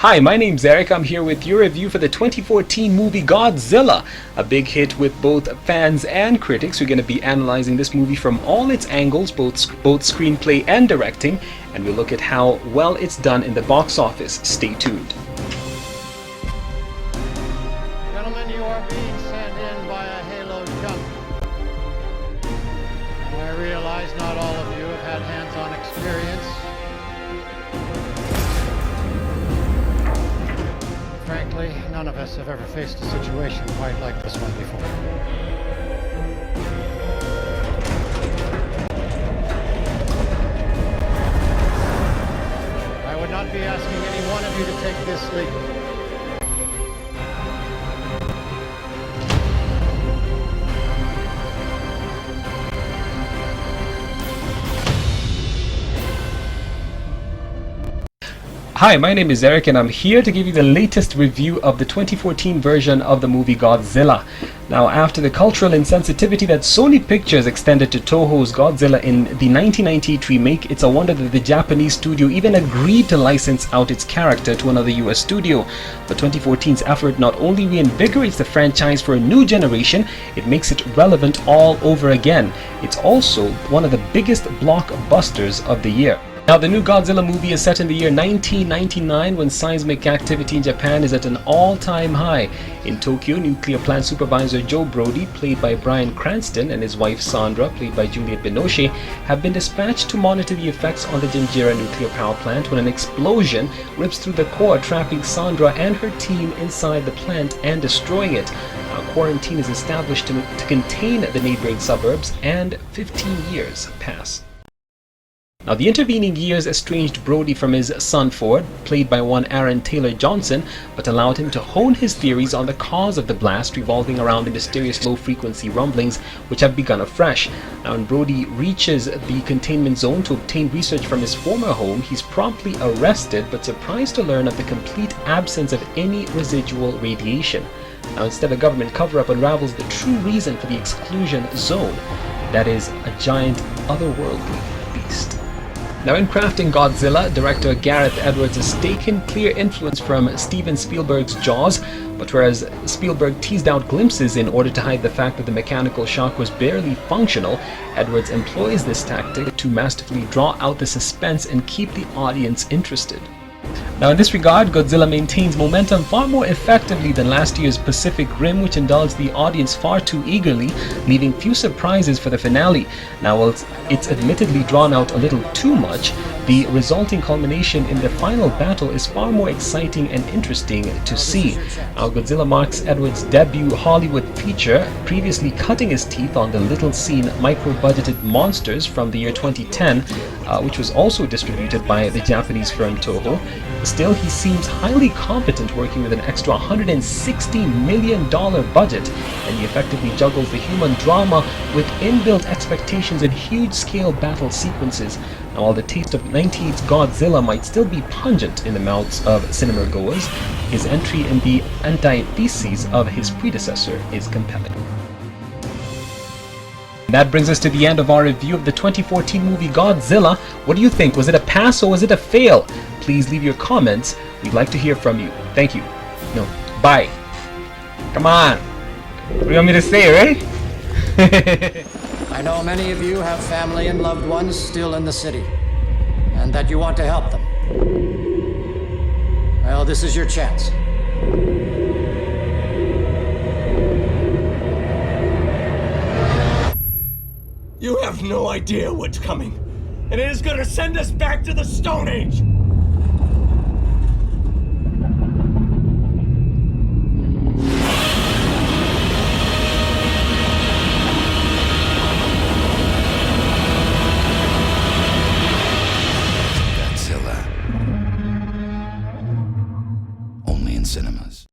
Hi, my name's Eric. I'm here with your review for the 2014 movie Godzilla, a big hit with both fans and critics. We're going to be analyzing this movie from all its angles, both screenplay and directing, and we'll look at how well it's done in the box office. Stay tuned. Gentlemen, you are being sent in by a Halo jump. I realize not all of you have had hands-on experience. Frankly, none of us have ever faced a situation quite like this one before. I would not be asking any one of you to take this leap. Hi, my name is Eric and I'm here to give you the latest review of the 2014 version of the movie Godzilla. Now, after the cultural insensitivity that Sony Pictures extended to Toho's Godzilla in the 1998 remake, it's a wonder that the Japanese studio even agreed to license out its character to another US studio. But 2014's effort not only reinvigorates the franchise for a new generation, it makes it relevant all over again. It's also one of the biggest blockbusters of the year. Now, the new Godzilla movie is set in the year 1999 when seismic activity in Japan is at an all-time high. In Tokyo, nuclear plant supervisor Joe Brody, played by Bryan Cranston, and his wife Sandra, played by Juliette Binoche, have been dispatched to monitor the effects on the Jinjira nuclear power plant when an explosion rips through the core, trapping Sandra and her team inside the plant and destroying it. Now, quarantine is established to contain the neighboring suburbs, and 15 years pass. Now, the intervening years estranged Brody from his son Ford, played by one Aaron Taylor Johnson, but allowed him to hone his theories on the cause of the blast, revolving around the mysterious low-frequency rumblings which have begun afresh. Now, when Brody reaches the containment zone to obtain research from his former home, he's promptly arrested but surprised to learn of the complete absence of any residual radiation. Now, instead, a government cover-up unravels the true reason for the exclusion zone. That is a giant otherworldly beast. Now, in crafting Godzilla, director Gareth Edwards has taken clear influence from Steven Spielberg's Jaws, but whereas Spielberg teased out glimpses in order to hide the fact that the mechanical shark was barely functional, Edwards employs this tactic to masterfully draw out the suspense and keep the audience interested. Now, in this regard, Godzilla maintains momentum far more effectively than last year's Pacific Rim, which indulged the audience far too eagerly, leaving few surprises for the finale. Now, while it's admittedly drawn out a little too much, the resulting culmination in the final battle is far more exciting and interesting to see. Now, Godzilla marks Edwards' debut Hollywood feature, previously cutting his teeth on the little-seen micro-budgeted Monsters from the year 2010, which was also distributed by the Japanese firm Toho. Still, he seems highly competent working with an extra $160 million budget, and he effectively juggles the human drama with inbuilt expectations and huge-scale battle sequences. Now, while the taste of 98's Godzilla might still be pungent in the mouths of cinema goers, his entry in the antitheses of his predecessor is compelling. That brings us to the end of our review of the 2014 movie Godzilla. What do you think? Was it a pass or was it a fail? Please leave your comments. We'd like to hear from you. Thank you. No, bye. Come on. What do you want me to say, right? I know many of you have family and loved ones still in the city, and that you want to help them. Well, this is your chance. You have no idea what's coming, and it is gonna send us back to the Stone Age!